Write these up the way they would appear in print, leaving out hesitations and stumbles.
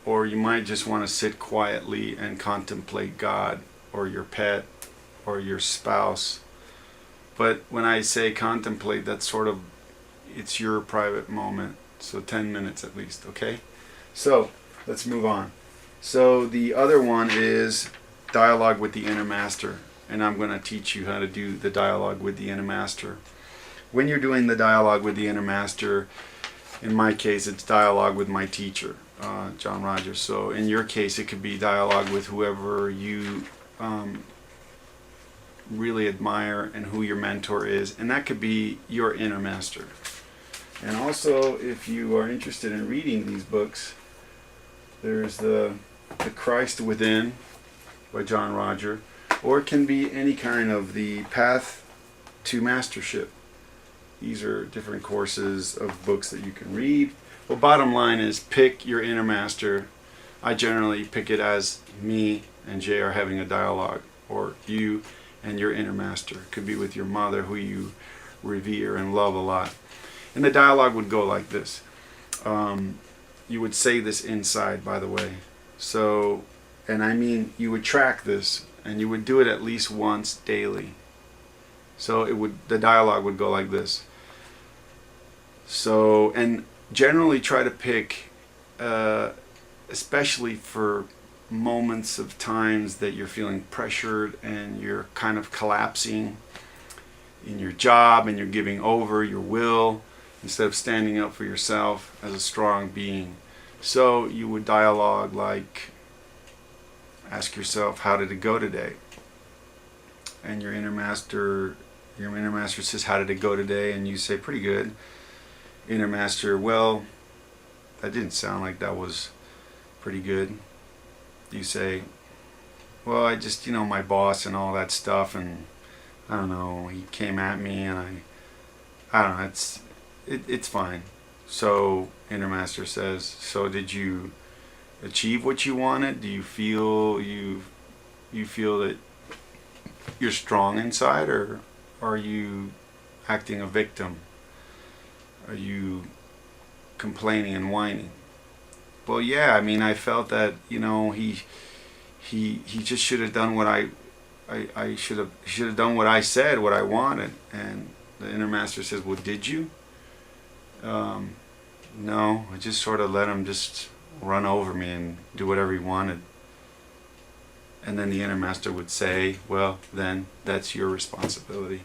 or you might just want to sit quietly and contemplate God or your pet or your spouse. But when I say contemplate, that's sort of, it's your private moment. So 10 minutes at least, okay? So let's move on. So the other one is dialogue with the inner master. And I'm going to teach you how to do the dialogue with the inner master. When you're doing the dialogue with the inner master, in my case, it's dialogue with my teacher, John Rogers. So in your case, it could be dialogue with whoever you really admire and who your mentor is. And that could be your inner master. And also, if you are interested in reading these books, there's the Christ Within by John Roger, or it can be any kind of the Path to Mastership. These are different courses of books that you can read. Well, bottom line is pick your inner master. I generally pick it as me and Jay are having a dialogue, or you and your inner master. It could be with your mother, who you revere and love a lot. And the dialogue would go like this. You would say this inside, by the way. So, and I mean, you would track this, and you would do it at least once daily. So it would, the dialogue would go like this. So, and generally try to pick, especially for moments of times that you're feeling pressured and you're kind of collapsing in your job and you're giving over your will instead of standing up for yourself as a strong being. So you would dialogue like, ask yourself, how did it go today? And your inner master says, how did it go today? And you say, pretty good. Inner master, well, that didn't sound like that was pretty good. You say, well, I just, my boss and all that stuff, and I don't know, he came at me, and I don't know, it's fine. So inner master says, so did you achieve what you wanted? Do you feel you feel that you're strong inside, or are you acting a victim? Are you complaining and whining? Well, yeah, I mean, I felt that, he just should have done what I should have done what I said, what I wanted. And the inner master says, well, did you? No, I just sort of let him just run over me and do whatever he wanted. And then the inner master would say, well, then that's your responsibility.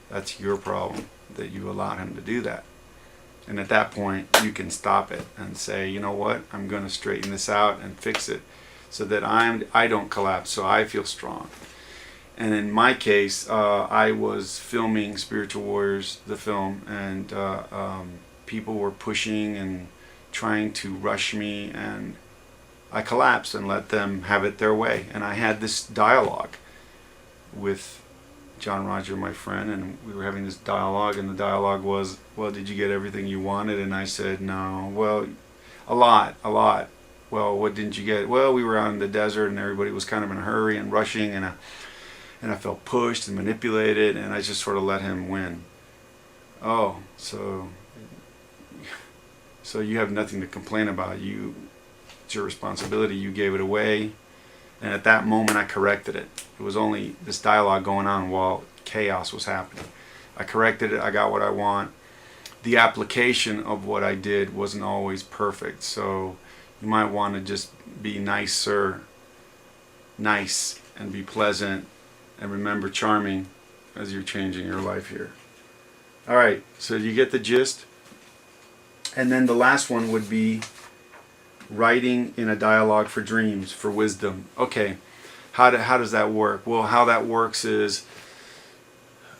That's your problem that you allowed him to do that. And at that point, you can stop it and say, you know what, I'm going to straighten this out and fix it so that I don't collapse, so I feel strong. And in my case, I was filming Spiritual Warriors, the film, and people were pushing and trying to rush me, and I collapsed and let them have it their way. And I had this dialogue with John Roger, my friend, and we were having this dialogue, and the dialogue was, well, did you get everything you wanted? And I said, no. Well, a lot. Well, what didn't you get? Well, we were out in the desert, and everybody was kind of in a hurry and rushing, and I felt pushed and manipulated, and I just sort of let him win. Oh, so you have nothing to complain about. It's your responsibility. You gave it away. And at that moment, I corrected it. It was only this dialogue going on while chaos was happening. I corrected it. I got what I want. The application of what I did wasn't always perfect. So you might want to just be nice, and be pleasant, and remember charming as you're changing your life here. All right, so you get the gist? And then the last one would be writing in a dialogue for dreams, for wisdom. Okay, how does that work? Well, how that works is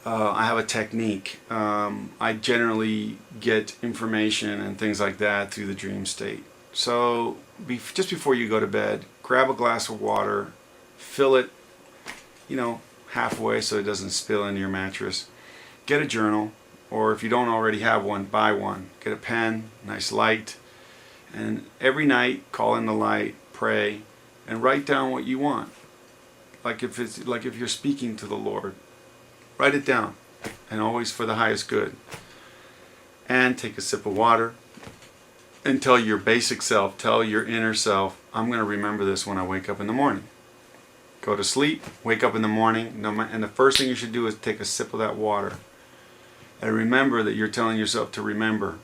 I have a technique. I generally get information and things like that through the dream state. So just before you go to bed, grab a glass of water, fill it, halfway so it doesn't spill into your mattress. Get a journal, or if you don't already have one, buy one. Get a pen, nice light. And every night, call in the light, pray, and write down what you want. Like if you're speaking to the Lord, write it down, and always for the highest good. And take a sip of water, And tell your basic self, tell your inner self, I'm going to remember this when I wake up in the morning. Go to sleep, wake up in the morning, and the first thing you should do is take a sip of that water. And remember that you're telling yourself to remember.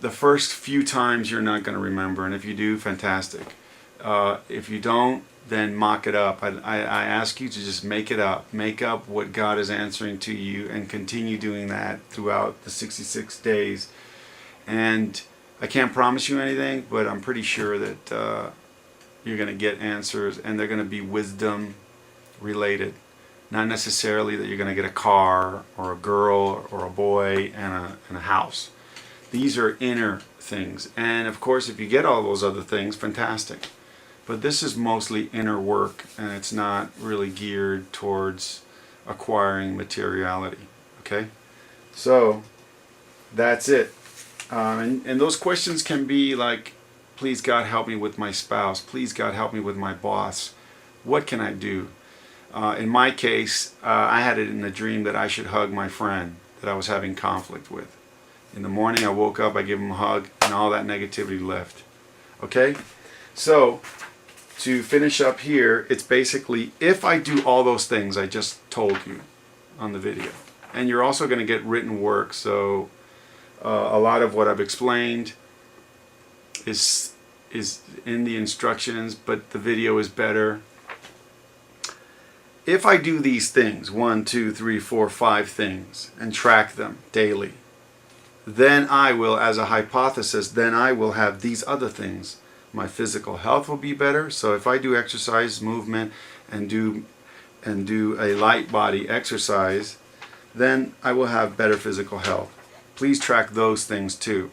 The first few times you're not going to remember, and if you do, fantastic. If you don't, then mock it up. I ask you to just make it up. Make up what God is answering to you and continue doing that throughout the 66 days. And I can't promise you anything, but I'm pretty sure that you're going to get answers, and they're going to be wisdom related. Not necessarily that you're going to get a car or a girl or a boy and a house. These are inner things. And of course, if you get all those other things, fantastic. But this is mostly inner work, and it's not really geared towards acquiring materiality. Okay? So, that's it. And those questions can be like, please God help me with my spouse. Please God help me with my boss. What can I do? In my case, I had it in a dream that I should hug my friend that I was having conflict with. In the morning I woke up, I gave him a hug, and all that negativity left. Okay? So, to finish up here, it's basically, if I do all those things I just told you on the video, and you're also going to get written work, so a lot of what I've explained is in the instructions, but the video is better. If I do these things, 1, 2, 3, 4, 5 things, and track them daily, then I will, as a hypothesis, then I will have these other things. My physical health will be better. So if I do exercise, movement, and do a light body exercise, then I will have better physical health. Please track those things too.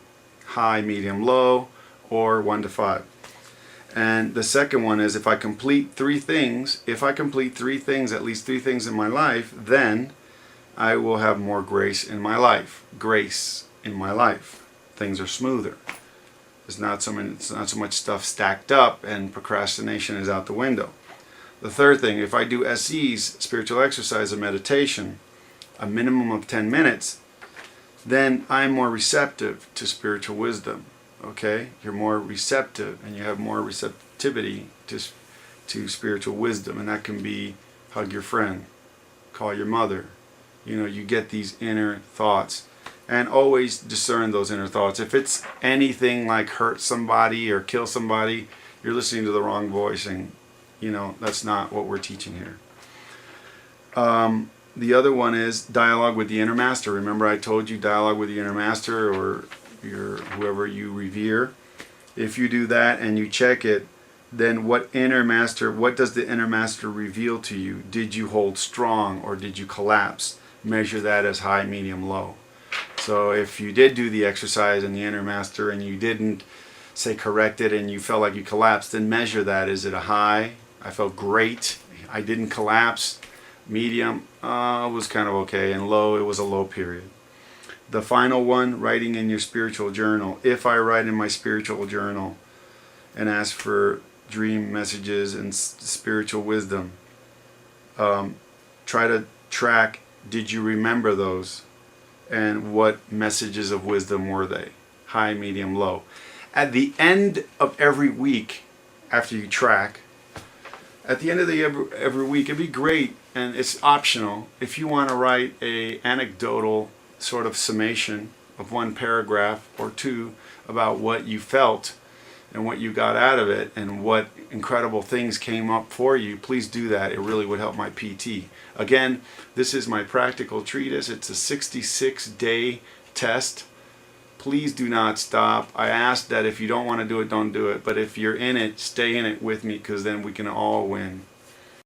High, medium, low, or 1 to 5. And the second one is, if I complete 3 things, at least 3 things in my life, then I will have more grace in my life. Grace in my life. Things are smoother. It's not so much stuff stacked up, and procrastination is out the window. The third thing, if I do SEs, spiritual exercise and meditation, a minimum of 10 minutes, then I'm more receptive to spiritual wisdom. Okay? You're more receptive, and you have more receptivity to spiritual wisdom, and that can be hug your friend, call your mother. You get these inner thoughts, and always discern those inner thoughts. If it's anything like hurt somebody or kill somebody, you're listening to the wrong voice, and that's not what we're teaching here. The other one is dialogue with the inner master. Remember I told you dialogue with the inner master, or whoever you revere. If you do that and you check it, then what does the inner master reveal to you? Did you hold strong, or did you collapse? Measure that as high, medium, low. So if you did do the exercise in the inner master and you didn't say correct it and you felt like you collapsed, then measure that. Is it a high? I felt great. I didn't collapse. Medium, it was kind of okay. And low, it was a low period. The final one, writing in your spiritual journal. If I write in my spiritual journal and ask for dream messages and spiritual wisdom, try to track, did you remember those? And what messages of wisdom were they? High, medium, low. At the end of every week, after you track, at the end of every week, it'd be great, and it's optional, if you want to write a anecdotal sort of summation of 1 paragraph or 2 about what you felt and what you got out of it and what incredible things came up for you. Please do that. It really would help my PT. Again, this is my practical treatise. It's a 66-day test. Please do not stop. I ask that if you don't want to do it, don't do it. But if you're in it, stay in it with me, because then we can all win.